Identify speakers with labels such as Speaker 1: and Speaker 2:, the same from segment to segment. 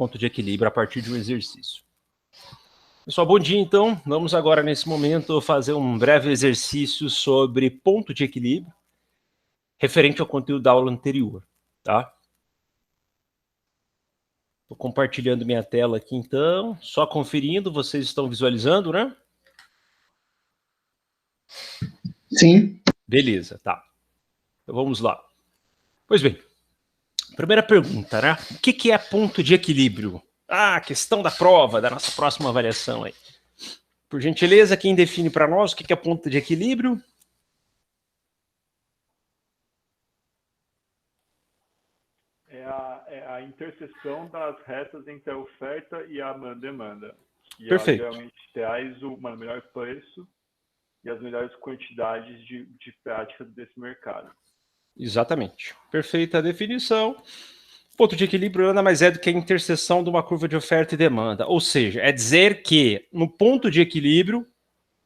Speaker 1: ponto de equilíbrio a partir de um exercício. Pessoal, bom dia então. Vamos agora, nesse momento, fazer um breve exercício sobre ponto de equilíbrio, referente ao conteúdo da aula anterior, tá? Estou compartilhando minha tela aqui então, só conferindo, vocês estão visualizando, né?
Speaker 2: Sim.
Speaker 1: Beleza, tá. Então vamos lá. Pois bem, primeira pergunta, né? O que é ponto de equilíbrio? Ah, questão da prova, da nossa próxima avaliação aí. Por gentileza, quem define para nós o que é ponto de equilíbrio?
Speaker 3: É a interseção das retas entre a oferta e a demanda. E
Speaker 1: Perfeito.
Speaker 3: geralmente traz o melhor preço e as melhores quantidades de prática desse mercado.
Speaker 1: Exatamente. Perfeita definição. Ponto de equilíbrio nada mais é do que a interseção de uma curva de oferta e demanda. Ou seja, é dizer que no ponto de equilíbrio,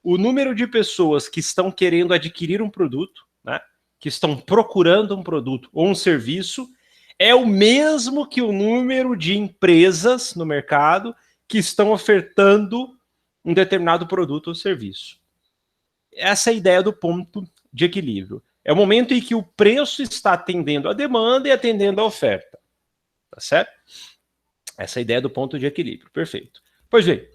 Speaker 1: o número de pessoas que estão querendo adquirir um produto, né, que estão procurando um produto ou um serviço, é o mesmo que o número de empresas no mercado que estão ofertando um determinado produto ou serviço. Essa é a ideia do ponto de equilíbrio. É o momento em que o preço está atendendo a demanda e atendendo a oferta. Tá certo? Essa é a ideia do ponto de equilíbrio. Perfeito. Pois bem,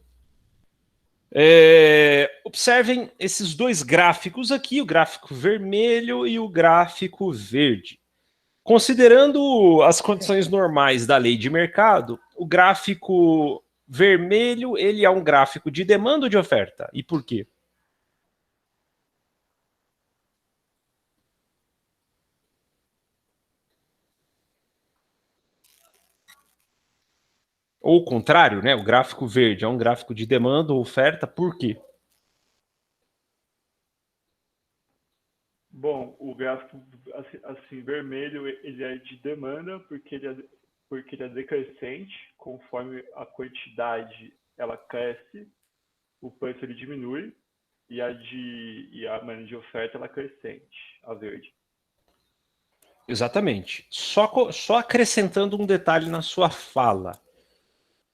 Speaker 1: observem esses dois gráficos aqui, o gráfico vermelho e o gráfico verde. Considerando as condições normais da lei de mercado, o gráfico vermelho ele é um gráfico de demanda ou de oferta? E por quê? Ou o contrário, né? O gráfico verde é um gráfico de demanda ou oferta, por quê?
Speaker 3: Bom, o gráfico assim vermelho ele é de demanda porque ele é decrescente, conforme a quantidade ela cresce, o preço ele diminui e a de oferta ela é crescente, a verde.
Speaker 1: Exatamente. Só acrescentando um detalhe na sua fala.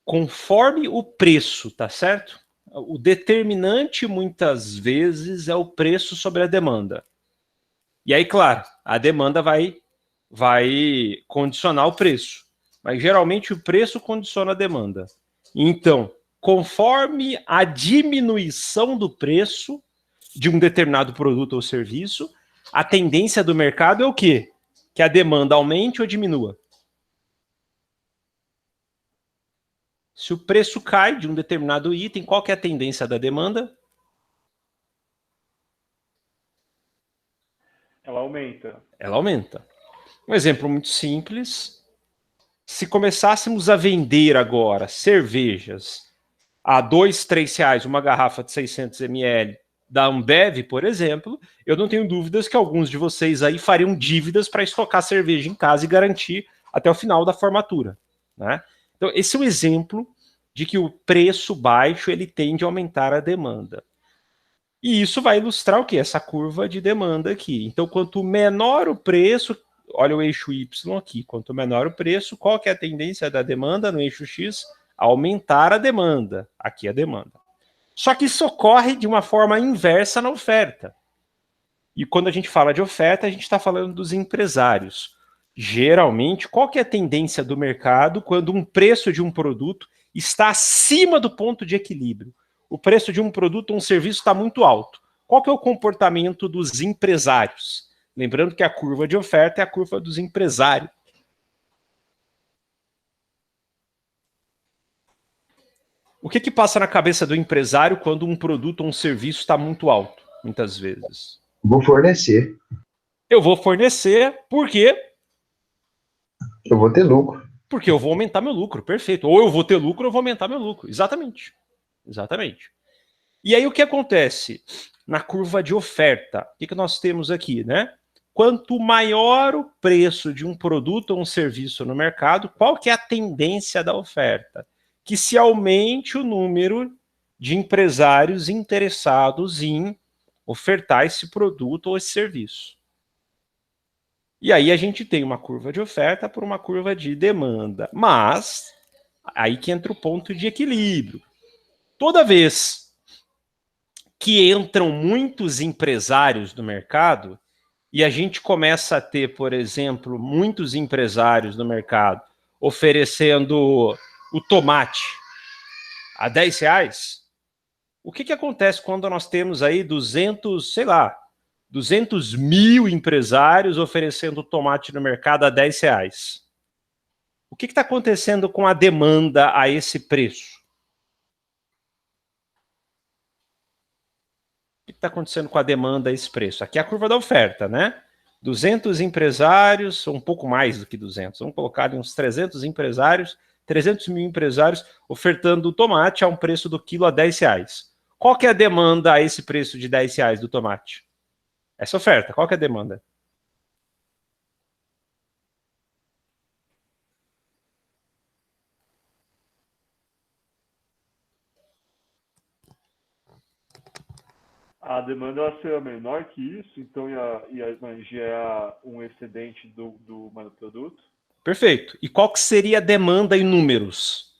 Speaker 1: Conforme o preço, tá certo? O determinante muitas vezes é o preço sobre a demanda. E aí, claro, a demanda vai condicionar o preço. Mas geralmente o preço condiciona a demanda. Então, conforme a diminuição do preço de um determinado produto ou serviço, a tendência do mercado é o quê? Que a demanda aumente ou diminua. Se o preço cai de um determinado item, qual que é a tendência da demanda?
Speaker 3: Ela aumenta.
Speaker 1: Ela aumenta. Um exemplo muito simples. Se começássemos a vender agora cervejas a R$ 2, R$ 3, uma garrafa de 600 ml da Ambev, por exemplo, eu não tenho dúvidas que alguns de vocês aí fariam dívidas para estocar cerveja em casa e garantir até o final da formatura, né? Então, esse é um exemplo de que o preço baixo ele tende a aumentar a demanda. E isso vai ilustrar o quê? Essa curva de demanda aqui. Então, quanto menor o preço, olha o eixo Y aqui, quanto menor o preço, qual que é a tendência da demanda no eixo X? Aumentar a demanda. Aqui a demanda. Só que isso ocorre de uma forma inversa na oferta. E quando a gente fala de oferta, a gente está falando dos empresários. Geralmente, qual que é a tendência do mercado quando um preço de um produto está acima do ponto de equilíbrio? O preço de um produto ou um serviço está muito alto. Qual que é o comportamento dos empresários? Lembrando que a curva de oferta é a curva dos empresários. O que passa na cabeça do empresário quando um produto ou um serviço está muito alto, muitas vezes?
Speaker 2: Vou fornecer.
Speaker 1: Eu vou fornecer, por quê?
Speaker 2: Eu vou ter lucro.
Speaker 1: Porque eu vou aumentar meu lucro, perfeito. Ou eu vou ter lucro ou eu vou aumentar meu lucro. Exatamente. Exatamente. E aí o que acontece? Na curva de oferta, o que nós temos aqui, né? Quanto maior o preço de um produto ou um serviço no mercado, qual que é a tendência da oferta? Que se aumente o número de empresários interessados em ofertar esse produto ou esse serviço. E aí a gente tem uma curva de oferta por uma curva de demanda. Mas Aí que entra o ponto de equilíbrio. Toda vez que entram muitos empresários no mercado, e a gente começa a ter, por exemplo, muitos empresários no mercado oferecendo o tomate a R$10, o que acontece quando nós temos aí 200 mil empresários oferecendo tomate no mercado a R$10? O que está acontecendo com a demanda a esse preço? O que está acontecendo com a demanda a esse preço? Aqui é a curva da oferta, né? 200 empresários, um pouco mais do que 200, vamos colocar ali uns 300 empresários, 300 mil empresários ofertando o tomate a um preço do quilo a R$10. Qual que é a demanda a esse preço de R$10 do tomate? Essa oferta, qual que é a demanda?
Speaker 3: A demanda ela será menor que isso, então ia gerar um excedente do monoproduto.
Speaker 1: Perfeito. E qual que seria a demanda em números?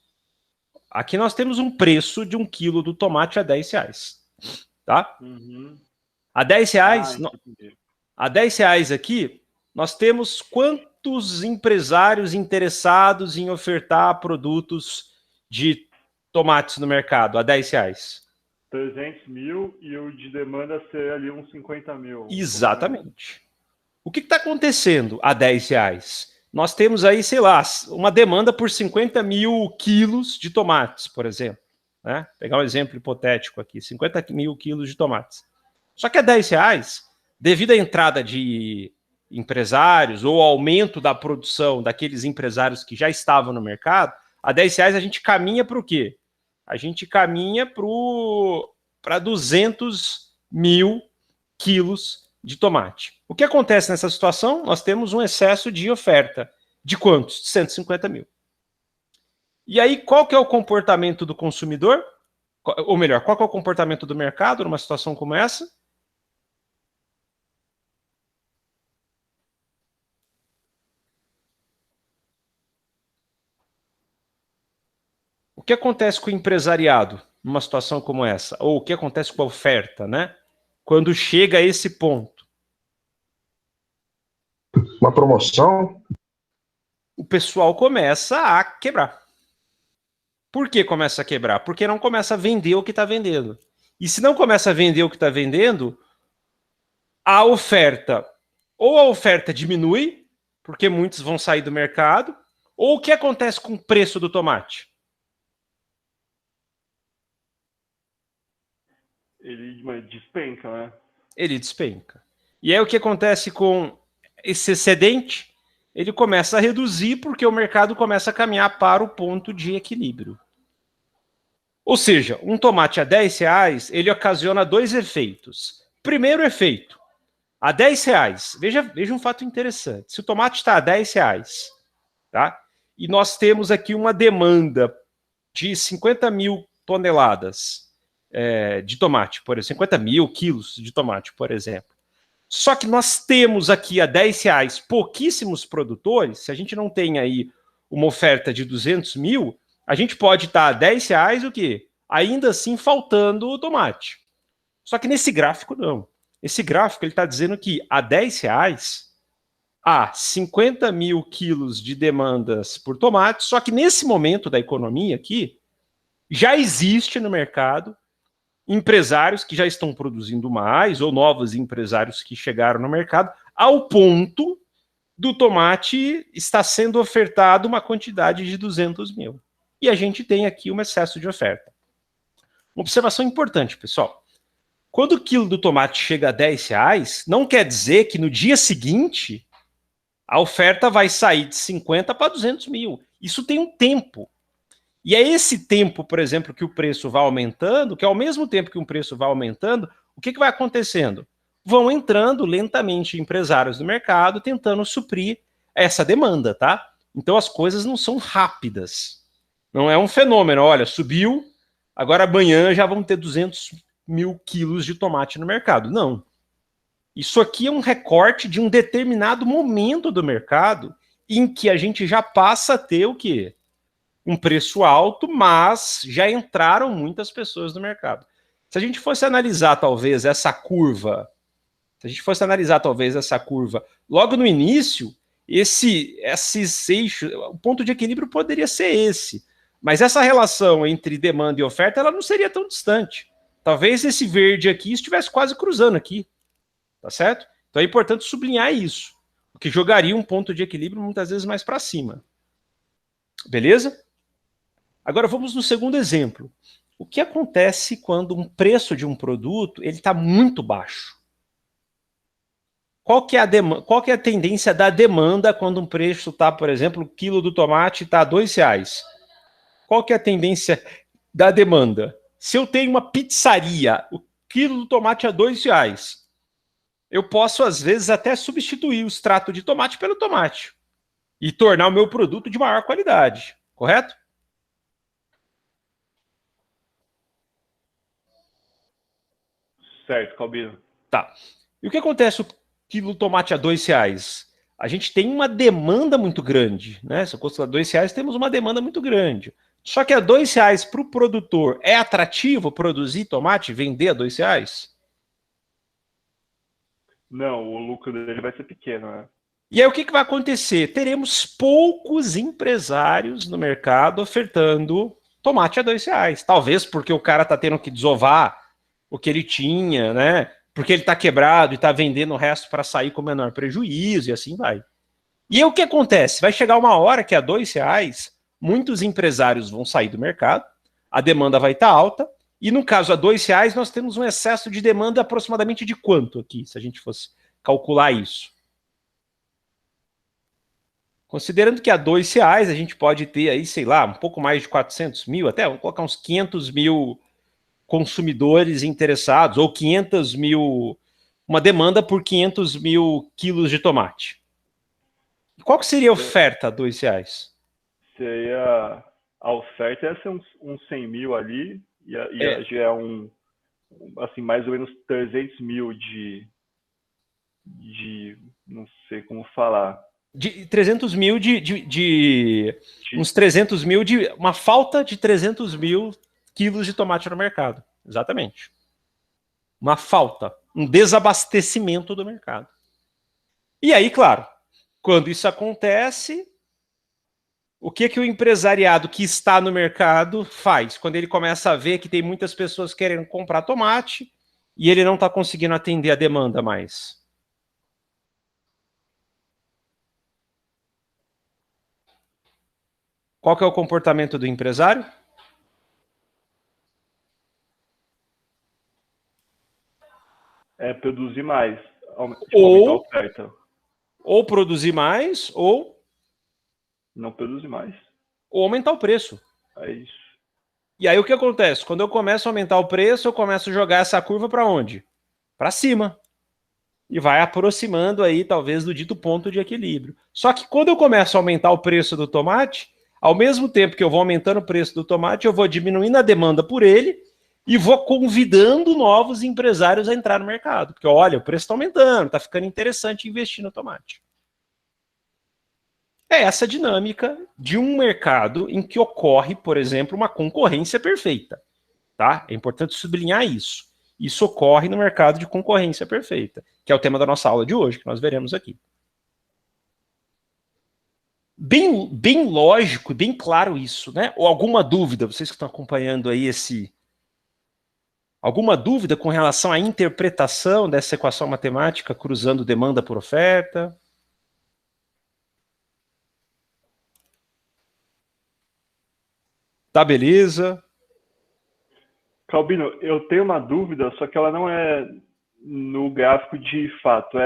Speaker 1: Aqui nós temos um preço de 1 quilo do tomate a R$10. Tá?
Speaker 3: Uhum.
Speaker 1: A R$10,
Speaker 3: entendi.
Speaker 1: a R$10 aqui, nós temos quantos empresários interessados em ofertar produtos de tomates no mercado a R$10?
Speaker 3: 300 mil e o de demanda seria ali uns 50 mil.
Speaker 1: Exatamente. O que está acontecendo a R$10? Nós temos aí, sei lá, uma demanda por 50 mil quilos de tomates, por exemplo. Né? Pegar um exemplo hipotético aqui, 50 mil quilos de tomates. Só que a R$10, devido à entrada de empresários ou aumento da produção daqueles empresários que já estavam no mercado, a R$10 a gente caminha para o quê? A gente caminha para 200 mil quilos de tomate. O que acontece nessa situação? Nós temos um excesso de oferta. De quantos? De 150 mil. E aí, qual que é o comportamento do consumidor? Ou melhor, qual que é o comportamento do mercado numa situação como essa? O que acontece com o empresariado numa situação como essa? Ou o que acontece com a oferta, né? Quando chega a esse ponto?
Speaker 2: Uma promoção?
Speaker 1: O pessoal começa a quebrar. Por que começa a quebrar? Porque não começa a vender o que está vendendo. E se não começa a vender o que está vendendo, a oferta, ou a oferta diminui, porque muitos vão sair do mercado, ou o que acontece com o preço do tomate?
Speaker 3: Ele despenca, né?
Speaker 1: Ele despenca. E aí o que acontece com esse excedente? Ele começa a reduzir porque o mercado começa a caminhar para o ponto de equilíbrio. Ou seja, um tomate a R$10, ele ocasiona dois efeitos. Primeiro efeito, a R$10, veja um fato interessante. Se o tomate está a R$10, tá? E nós temos aqui uma demanda de 50 mil toneladas de tomate, por exemplo, 50 mil quilos de tomate, por exemplo. Só que nós temos aqui a R$10 pouquíssimos produtores, se a gente não tem aí uma oferta de 200 mil, a gente pode estar a R$10 o quê? Ainda assim faltando o tomate. Só que nesse gráfico não. Esse gráfico ele está dizendo que a R$10 há 50 mil quilos de demandas por tomate, só que nesse momento da economia aqui, já existe no mercado empresários que já estão produzindo mais, ou novos empresários que chegaram no mercado, ao ponto do tomate estar sendo ofertado uma quantidade de 200 mil. E a gente tem aqui um excesso de oferta. Uma observação importante, pessoal. Quando o quilo do tomate chega a R$10, não quer dizer que no dia seguinte a oferta vai sair de 50 para 200 mil. Isso tem um tempo. E é esse tempo, por exemplo, que o preço vai aumentando, que ao mesmo tempo que o preço vai aumentando, o que vai acontecendo? Vão entrando lentamente empresários do mercado tentando suprir essa demanda, tá? Então as coisas não são rápidas. Não é um fenômeno, olha, subiu, agora amanhã já vão ter 200 mil quilos de tomate no mercado. Não. Isso aqui é um recorte de um determinado momento do mercado em que a gente já passa a ter o quê? um preço alto, mas já entraram muitas pessoas no mercado. Se a gente fosse analisar, talvez, essa curva, logo no início, esses eixos, o ponto de equilíbrio poderia ser esse. Mas essa relação entre demanda e oferta, ela não seria tão distante. Talvez esse verde aqui estivesse quase cruzando aqui, tá certo? Então é importante sublinhar isso, o que jogaria um ponto de equilíbrio muitas vezes mais para cima. Beleza? Agora vamos no segundo exemplo. O que acontece quando um preço de um produto ele está muito baixo? Qual que é a tendência da demanda quando um preço está, por exemplo, o quilo do tomate está R$2? Qual que é a tendência da demanda? Se eu tenho uma pizzaria, o quilo do tomate é R$2, eu posso, às vezes, até substituir o extrato de tomate pelo tomate e tornar o meu produto de maior qualidade, correto?
Speaker 3: Certo, Calbino.
Speaker 1: Tá. E o que acontece o quilo de tomate a R$2? A gente tem uma demanda muito grande, né? Se eu custa R$2, temos uma demanda muito grande. Só que a R$2 para o produtor é atrativo produzir tomate, vender a R$2?
Speaker 3: Não, o lucro dele vai ser pequeno, né?
Speaker 1: E aí o que vai acontecer? Teremos poucos empresários no mercado ofertando tomate a R$2. Talvez porque o cara está tendo que desovar o que ele tinha, né? Porque ele está quebrado e está vendendo o resto para sair com menor prejuízo e assim vai. E aí o que acontece? Vai chegar uma hora que a R$2, muitos empresários vão sair do mercado, a demanda vai estar alta, e no caso a R$2 nós temos um excesso de demanda aproximadamente de quanto aqui, se a gente fosse calcular isso? Considerando que a R$2 a gente pode ter aí, sei lá, um pouco mais de 400 mil, até vamos colocar uns 500 mil consumidores interessados, ou 500 mil, uma demanda por 500 mil quilos de tomate. Qual que seria a oferta a R$2?
Speaker 3: Seria, a oferta ia ser uns 100 mil ali, já é assim, mais ou menos 300 mil de não sei como falar.
Speaker 1: De 300 mil uns 300 mil de uma falta de 300 mil quilos de tomate no mercado. Exatamente. Uma falta, um desabastecimento do mercado. E aí, claro, quando isso acontece, o que o empresariado que está no mercado faz? Quando ele começa a ver que tem muitas pessoas querendo comprar tomate e ele não está conseguindo atender a demanda mais. Qual que é o comportamento do empresário?
Speaker 3: Produzir mais, aumentar a oferta.
Speaker 1: Ou produzir mais, ou
Speaker 3: não produzir mais.
Speaker 1: Ou aumentar o preço.
Speaker 3: É isso.
Speaker 1: E aí o que acontece? Quando eu começo a aumentar o preço, eu começo a jogar essa curva para onde? Para cima. E vai aproximando aí, talvez, do dito ponto de equilíbrio. Só que quando eu começo a aumentar o preço do tomate, ao mesmo tempo que eu vou aumentando o preço do tomate, eu vou diminuindo a demanda por ele e vou convidando novos empresários a entrar no mercado. Porque, olha, o preço está aumentando, está ficando interessante investir no tomate. É essa dinâmica de um mercado em que ocorre, por exemplo, uma concorrência perfeita. Tá? É importante sublinhar isso. Isso ocorre no mercado de concorrência perfeita, que é o tema da nossa aula de hoje, que nós veremos aqui. Bem lógico, bem claro isso, né? Ou alguma dúvida, vocês que estão acompanhando aí alguma dúvida com relação à interpretação dessa equação matemática cruzando demanda por oferta? Tá, beleza?
Speaker 3: Calbino, eu tenho uma dúvida, só que ela não é no gráfico de fato.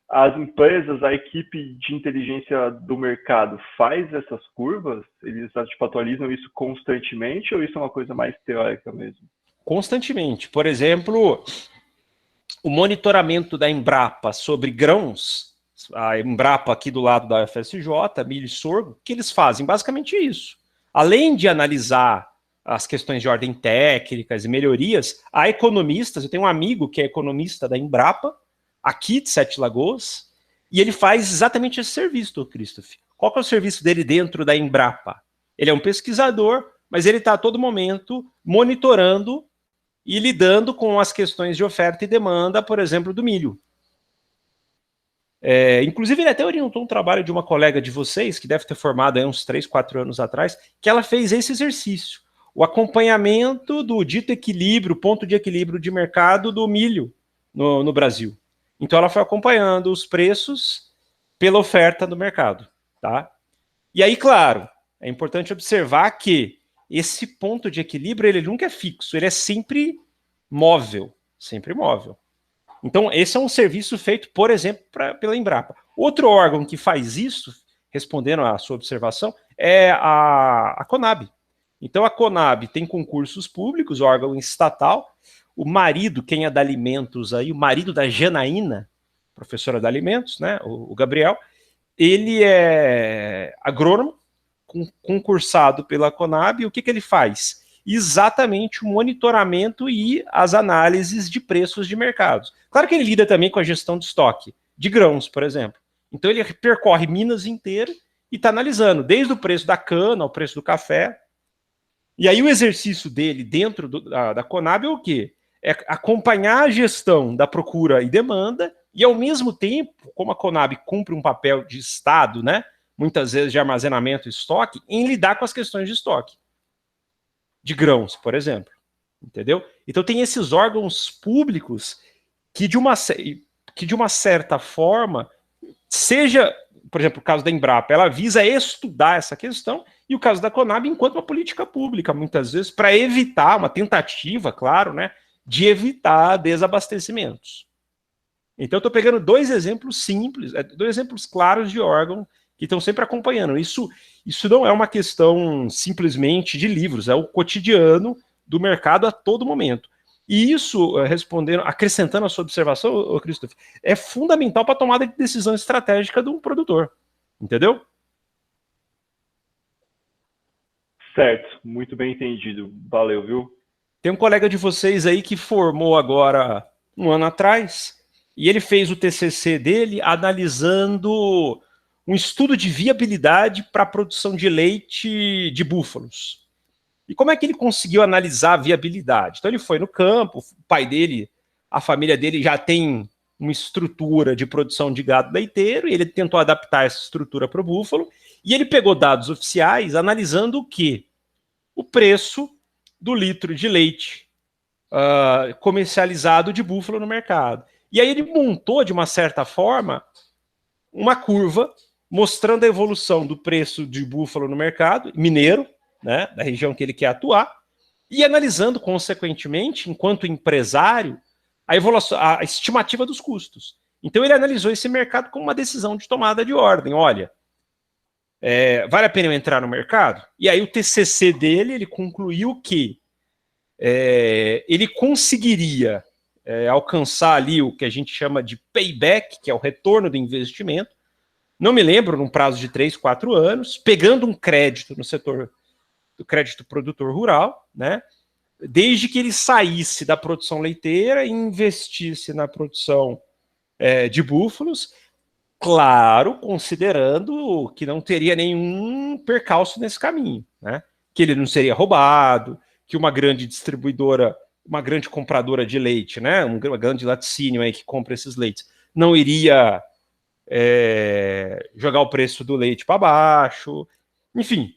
Speaker 3: As empresas, a equipe de inteligência do mercado faz essas curvas? Eles atualizam isso constantemente ou isso é uma coisa mais teórica mesmo?
Speaker 1: Constantemente. Por exemplo, o monitoramento da Embrapa sobre grãos, a Embrapa aqui do lado da UFSJ, milho e sorgo, o que eles fazem? Basicamente isso. Além de analisar as questões de ordem técnicas e melhorias, há economistas, eu tenho um amigo que é economista da Embrapa, aqui de Sete Lagoas, e ele faz exatamente esse serviço, Christoph. Qual que é o serviço dele dentro da Embrapa? Ele é um pesquisador, mas ele está a todo momento monitorando e lidando com as questões de oferta e demanda, por exemplo, do milho. Inclusive, ele até orientou um trabalho de uma colega de vocês, que deve ter formado aí uns 3, 4 anos atrás, que ela fez esse exercício, o acompanhamento do dito equilíbrio, ponto de equilíbrio de mercado do milho no Brasil. Então, ela foi acompanhando os preços pela oferta do mercado. Tá? E aí, claro, é importante observar que esse ponto de equilíbrio ele nunca é fixo, ele é sempre móvel, sempre móvel. Então, esse é um serviço feito, por exemplo, pela Embrapa. Outro órgão que faz isso, respondendo à sua observação, é a Conab. Então, a Conab tem concursos públicos, órgão estatal. O marido, quem é da Alimentos aí, o marido da Janaína, professora da Alimentos, né, o Gabriel, ele é agrônomo, concursado pela Conab, e o que ele faz? Exatamente o monitoramento e as análises de preços de mercados. Claro que ele lida também com a gestão de estoque, de grãos, por exemplo. Então ele percorre Minas inteira e está analisando, desde o preço da cana ao preço do café. E aí o exercício dele dentro da Conab é o quê? É acompanhar a gestão da procura e demanda e, ao mesmo tempo, como a Conab cumpre um papel de Estado, né, muitas vezes de armazenamento e estoque, em lidar com as questões de estoque de grãos, por exemplo, entendeu? Então tem esses órgãos públicos que de uma certa forma, seja, por exemplo, o caso da Embrapa, ela visa estudar essa questão, e o caso da Conab enquanto uma política pública, muitas vezes, para evitar, uma tentativa, claro, né, de evitar desabastecimentos. Então eu estou pegando 2 exemplos simples, 2 exemplos claros de órgão que estão sempre acompanhando. Isso não é uma questão simplesmente de livros, é o cotidiano do mercado a todo momento. E isso, respondendo, acrescentando a sua observação, Christopher, é fundamental para a tomada de decisão estratégica de um produtor. Entendeu?
Speaker 3: Certo, muito bem entendido. Valeu, viu?
Speaker 1: Tem um colega de vocês aí que formou agora 1 ano atrás, e ele fez o TCC dele analisando um estudo de viabilidade para a produção de leite de búfalos. E como é que ele conseguiu analisar a viabilidade? Então ele foi no campo, o pai dele, a família dele já tem uma estrutura de produção de gado leiteiro, e ele tentou adaptar essa estrutura para o búfalo, e ele pegou dados oficiais analisando o quê? O preço do litro de leite comercializado de búfalo no mercado. E aí ele montou, de uma certa forma, uma curva mostrando a evolução do preço de búfalo no mercado, mineiro, né, da região que ele quer atuar, e analisando, consequentemente, enquanto empresário, a estimativa dos custos. Então ele analisou esse mercado como uma decisão de tomada de ordem. Olha, vale a pena eu entrar no mercado? E aí o TCC dele, ele concluiu que ele conseguiria alcançar ali o que a gente chama de payback, que é o retorno do investimento, não me lembro, num prazo de 3, 4 anos, pegando um crédito no setor do crédito produtor rural, né, desde que ele saísse da produção leiteira e investisse na produção de búfalos, claro, considerando que não teria nenhum percalço nesse caminho, né, que ele não seria roubado, que uma grande distribuidora, uma grande compradora de leite, né, uma grande laticínio aí que compra esses leites, não iria jogar o preço do leite para baixo, enfim.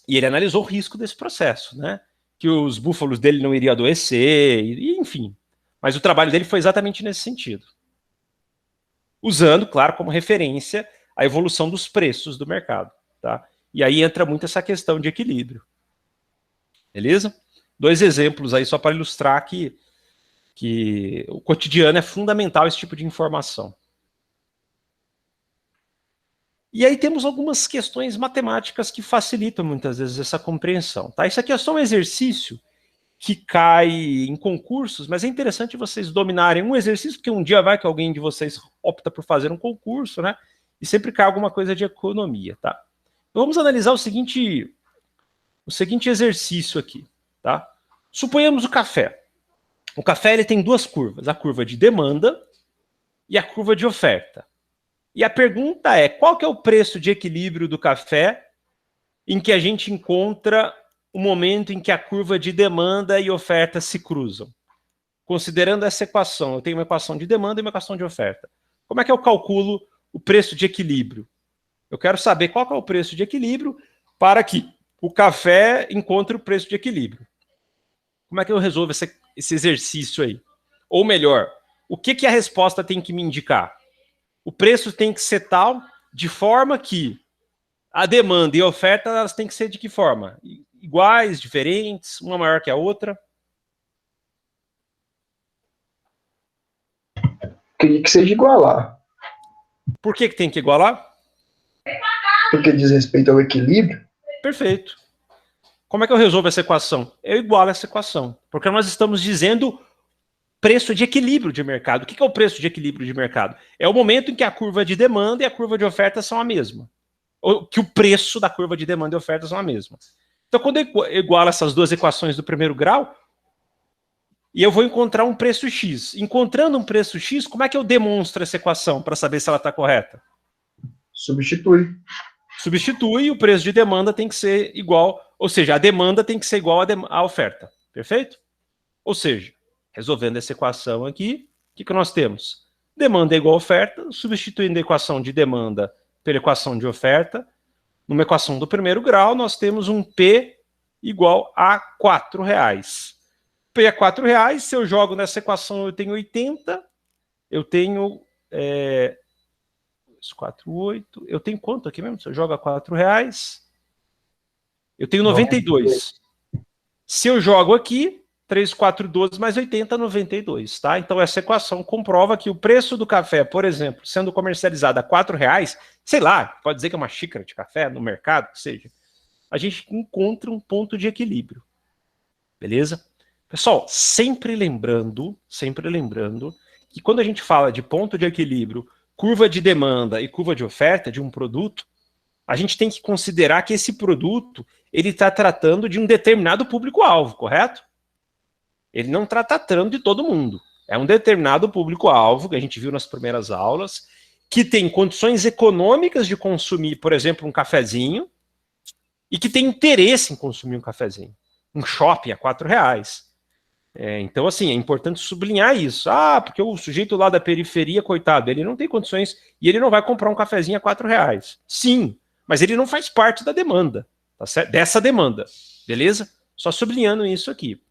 Speaker 1: E ele analisou o risco desse processo, né? Que os búfalos dele não iriam adoecer, e enfim. Mas o trabalho dele foi exatamente nesse sentido. Usando, claro, como referência a evolução dos preços do mercado, tá? E aí entra muito essa questão de equilíbrio. Beleza? 2 exemplos aí só para ilustrar que o cotidiano é fundamental esse tipo de informação. E aí temos algumas questões matemáticas que facilitam muitas vezes essa compreensão, tá? Isso aqui é só um exercício que cai em concursos, mas é interessante vocês dominarem um exercício, porque um dia vai que alguém de vocês opta por fazer um concurso, né? E sempre cai alguma coisa de economia, tá? Então vamos analisar o seguinte exercício aqui, tá? Suponhamos o café. O café ele tem 2 curvas, a curva de demanda e a curva de oferta. E a pergunta é, qual que é o preço de equilíbrio do café em que a gente encontra o momento em que a curva de demanda e oferta se cruzam. Considerando essa equação, eu tenho uma equação de demanda e uma equação de oferta. Como é que eu calculo o preço de equilíbrio? Eu quero saber qual que é o preço de equilíbrio para que o café encontre o preço de equilíbrio. Como é que eu resolvo esse exercício aí? Ou melhor, o que a resposta tem que me indicar? O preço tem que ser tal de forma que a demanda e a oferta elas têm que ser de que forma? Iguais, diferentes, uma maior que a outra?
Speaker 2: Queria que seja igualar.
Speaker 1: Por que tem que igualar?
Speaker 2: Porque diz respeito ao equilíbrio.
Speaker 1: Perfeito. Como é que eu resolvo essa equação? Eu igualo essa equação, porque nós estamos dizendo preço de equilíbrio de mercado. O que é o preço de equilíbrio de mercado? É o momento em que a curva de demanda e a curva de oferta são a mesma. Ou que o preço da curva de demanda e oferta são a mesma. Então, quando eu igualo essas duas equações do primeiro grau, e eu vou encontrar um preço X. Encontrando um preço X, como é que eu demonstro essa equação para saber se ela está correta?
Speaker 2: Substitui.
Speaker 1: Substitui, o preço de demanda tem que ser igual, ou seja, a demanda tem que ser igual à oferta. Perfeito? Ou seja, resolvendo essa equação aqui, o que nós temos? Demanda é igual a oferta, substituindo a equação de demanda pela equação de oferta. Numa equação do primeiro grau, nós temos um P igual a R$4. P é R$4, se eu jogo nessa equação eu tenho 80, eu tenho 4, 8, eu tenho quanto aqui mesmo? Se eu jogo a R$4, eu tenho 92. Se eu jogo aqui, 3, 4, 12 mais 80, 92, tá? Então essa equação comprova que o preço do café, por exemplo, sendo comercializado a R$4, sei lá, pode dizer que é uma xícara de café no mercado, que seja, a gente encontra um ponto de equilíbrio, beleza? Pessoal, sempre lembrando que quando a gente fala de ponto de equilíbrio, curva de demanda e curva de oferta de um produto, a gente tem que considerar que esse produto ele está tratando de um determinado público-alvo, correto? Ele não está tratando de todo mundo. É um determinado público-alvo, que a gente viu nas primeiras aulas, que tem condições econômicas de consumir, por exemplo, um cafezinho, e que tem interesse em consumir um cafezinho. Um shopping a R$4. Então, assim, é importante sublinhar isso. Ah, porque o sujeito lá da periferia, coitado, ele não tem condições e ele não vai comprar um cafezinho a R$4. Sim, mas ele não faz parte da demanda, tá certo? Dessa demanda, beleza? Só sublinhando isso aqui,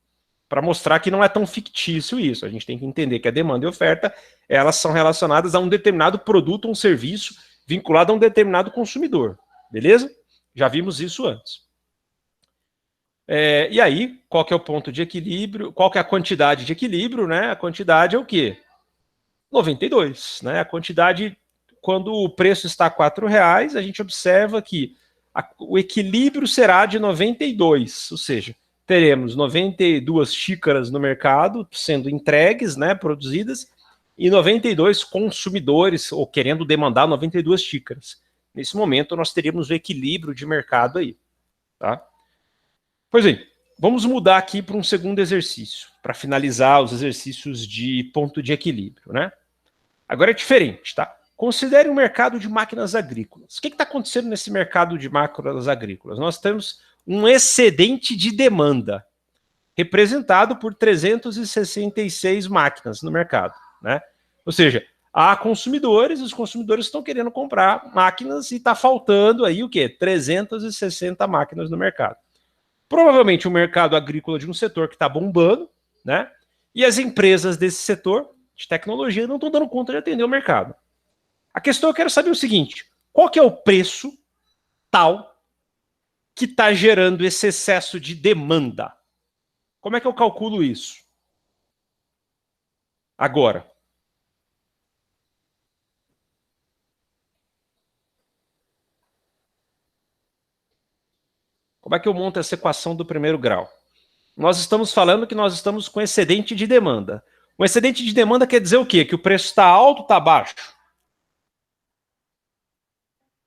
Speaker 1: para mostrar que não é tão fictício isso. A gente tem que entender que a demanda e a oferta, elas são relacionadas a um determinado produto ou um serviço vinculado a um determinado consumidor, beleza? Já vimos isso antes. E aí, qual que é o ponto de equilíbrio? Qual que é a quantidade de equilíbrio, né? A quantidade é o quê? 92, né? A quantidade, quando o preço está a R$4, a gente observa que o equilíbrio será de 92, ou seja, teremos 92 xícaras no mercado sendo entregues, né, produzidas, e 92 consumidores, ou querendo demandar 92 xícaras. Nesse momento, nós teríamos o equilíbrio de mercado aí, tá? Pois bem, vamos mudar aqui para um segundo exercício, para finalizar os exercícios de ponto de equilíbrio, né? Agora é diferente, tá? Considere o mercado de máquinas agrícolas. O que está acontecendo nesse mercado de máquinas agrícolas? Nós temos um excedente de demanda, representado por 366 máquinas no mercado, né? Ou seja, há consumidores, os consumidores estão querendo comprar máquinas e está faltando aí o quê? 360 máquinas no mercado. Provavelmente o mercado agrícola de um setor que está bombando, né? E as empresas desse setor de tecnologia não estão dando conta de atender o mercado. A questão eu quero saber o seguinte: qual que é o preço tal que está gerando esse excesso de demanda? Como é que eu calculo isso? Agora. Como é que eu monto essa equação do primeiro grau? Nós estamos falando que nós estamos com excedente de demanda. Um excedente de demanda quer dizer o quê? Que o preço está alto ou está baixo?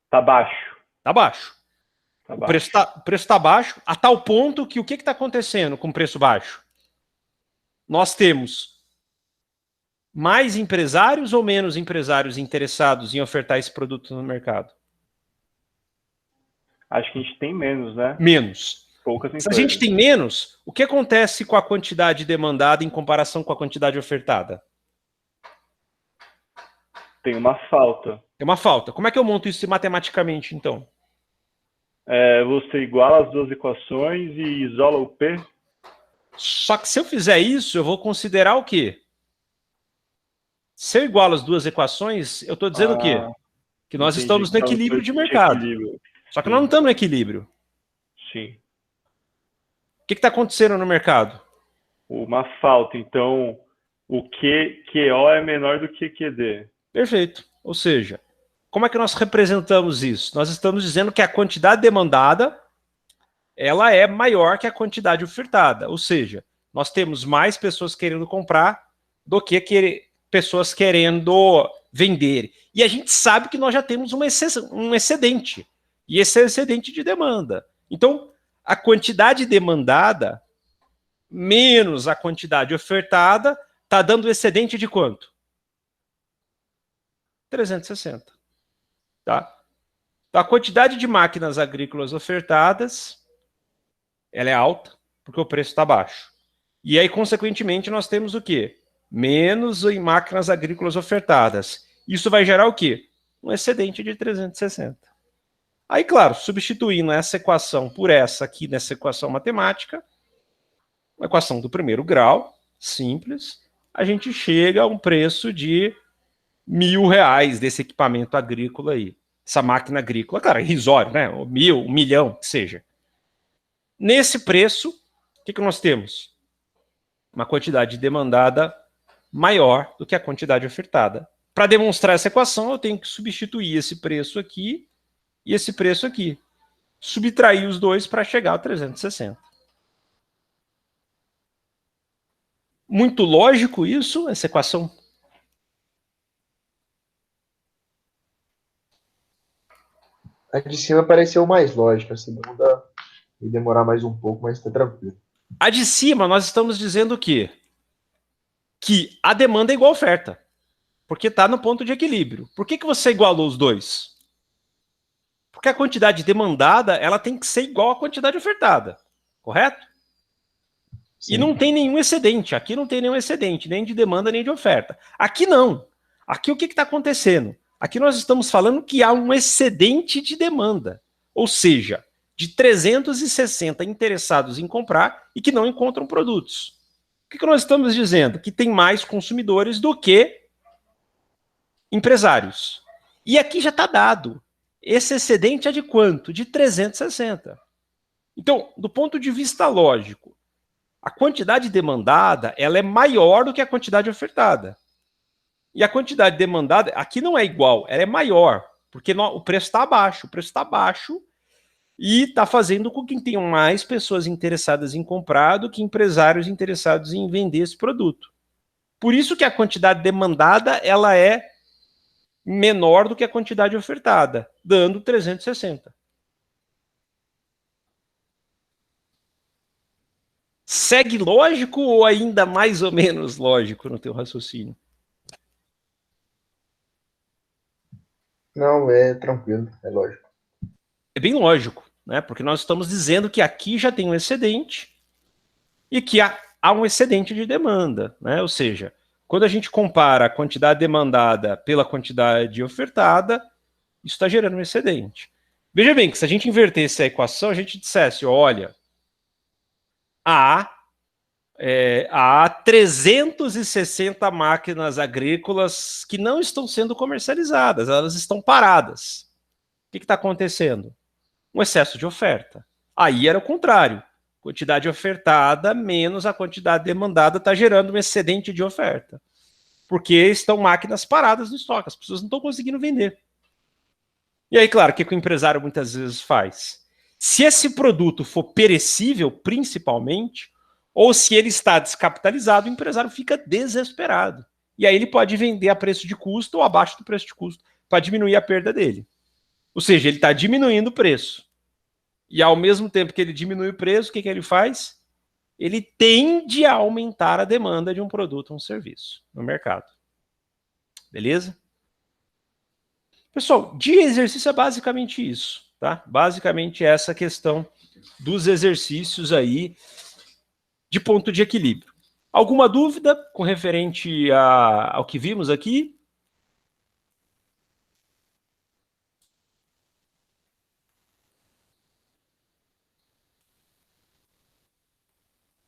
Speaker 3: Está baixo.
Speaker 1: Está baixo.
Speaker 3: Tá
Speaker 1: O
Speaker 3: baixo.
Speaker 1: preço está baixo, a tal ponto que o que está acontecendo com o preço baixo? Nós temos mais empresários ou menos empresários interessados em ofertar esse produto no mercado?
Speaker 3: Acho que a gente tem menos, né?
Speaker 1: Menos.
Speaker 3: Poucas
Speaker 1: Se a
Speaker 3: empresas.
Speaker 1: gente tem menos, o que acontece com a quantidade demandada em comparação com a quantidade ofertada?
Speaker 3: Tem uma falta.
Speaker 1: É uma falta. Como é que eu monto isso matematicamente, então?
Speaker 3: Você iguala as duas equações e isola o P.
Speaker 1: Só que se eu fizer isso, eu vou considerar o quê? Se eu igualo as duas equações, eu estou dizendo o quê? Que nós
Speaker 3: Entendi.
Speaker 1: estamos no equilíbrio de mercado.
Speaker 3: Equilíbrio.
Speaker 1: Só que nós não estamos no equilíbrio.
Speaker 3: Sim.
Speaker 1: O que está acontecendo no mercado?
Speaker 3: Uma falta. Então, o QO é menor do que QD.
Speaker 1: Perfeito. Ou seja, como é que nós representamos isso? Nós estamos dizendo que a quantidade demandada ela é maior que a quantidade ofertada. Ou seja, nós temos mais pessoas querendo comprar do que pessoas querendo vender. E a gente sabe que nós já temos um excedente. E esse é o excedente de demanda. Então, a quantidade demandada menos a quantidade ofertada está dando excedente de quanto? 360. Tá? Então, a quantidade de máquinas agrícolas ofertadas ela é alta, porque o preço está baixo. E aí, consequentemente, nós temos o quê? Menos em máquinas agrícolas ofertadas. Isso vai gerar o quê? Um excedente de 360. Aí, claro, substituindo essa equação por essa aqui nessa equação matemática, uma equação do primeiro grau, simples, a gente chega a um preço de R$ 1.000 desse equipamento agrícola aí. Essa máquina agrícola, cara, irrisório, né? 1.000, 1.000.000, que seja. Nesse preço, o que nós temos? Uma quantidade demandada maior do que a quantidade ofertada. Para demonstrar essa equação, eu tenho que substituir esse preço aqui e esse preço aqui. Subtrair os dois para chegar a 360. Muito lógico isso, essa equação?
Speaker 2: A de cima pareceu mais lógica, a segunda vai demorar mais um pouco, mas tá tranquilo.
Speaker 1: A de cima, nós estamos dizendo o quê? Que a demanda é igual à oferta. Porque está no ponto de equilíbrio. Por que você igualou os dois? Porque a quantidade demandada ela tem que ser igual à quantidade ofertada. Correto? Sim. E não tem nenhum excedente. Aqui não tem nenhum excedente, nem de demanda, nem de oferta. Aqui não. Aqui o que está acontecendo? Aqui nós estamos falando que há um excedente de demanda. Ou seja, de 360 interessados em comprar e que não encontram produtos. O que nós estamos dizendo? Que tem mais consumidores do que empresários. E aqui já está dado. Esse excedente é de quanto? De 360. Então, do ponto de vista lógico, a quantidade demandada ela é maior do que a quantidade ofertada. E a quantidade demandada aqui não é igual, ela é maior, porque o preço está abaixo. O preço está baixo e está fazendo com que tenham mais pessoas interessadas em comprar do que empresários interessados em vender esse produto. Por isso que a quantidade demandada ela é menor do que a quantidade ofertada, dando 360. Segue lógico ou ainda mais ou menos lógico no teu raciocínio?
Speaker 2: Não, é tranquilo, é lógico.
Speaker 1: É bem lógico, né? Porque nós estamos dizendo que aqui já tem um excedente e que há um excedente de demanda, né? Ou seja, quando a gente compara a quantidade demandada pela quantidade ofertada, isso está gerando um excedente. Veja bem que se a gente invertesse a equação, a gente dissesse, olha, há 360 máquinas agrícolas que não estão sendo comercializadas, elas estão paradas. O que está acontecendo? Um excesso de oferta. Aí era o contrário. Quantidade ofertada menos a quantidade demandada está gerando um excedente de oferta. Porque estão máquinas paradas no estoque, as pessoas não estão conseguindo vender. E aí, claro, o que o empresário muitas vezes faz? Se esse produto for perecível, principalmente, ou se ele está descapitalizado, o empresário fica desesperado. E aí ele pode vender a preço de custo ou abaixo do preço de custo, para diminuir a perda dele. Ou seja, ele está diminuindo o preço. E ao mesmo tempo que ele diminui o preço, o que ele faz? Ele tende a aumentar a demanda de um produto ou um serviço no mercado. Beleza? Pessoal, de exercício é basicamente isso. Tá? Basicamente essa questão dos exercícios aí de ponto de equilíbrio. Alguma dúvida com referente ao que vimos aqui?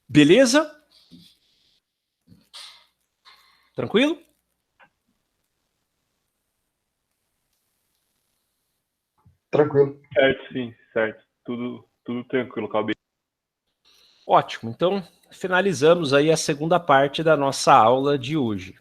Speaker 1: Beleza? Tranquilo?
Speaker 2: Tranquilo.
Speaker 3: Certo, sim, certo. Tudo tranquilo, Calbi.
Speaker 1: Ótimo. Então, finalizamos aí a segunda parte da nossa aula de hoje.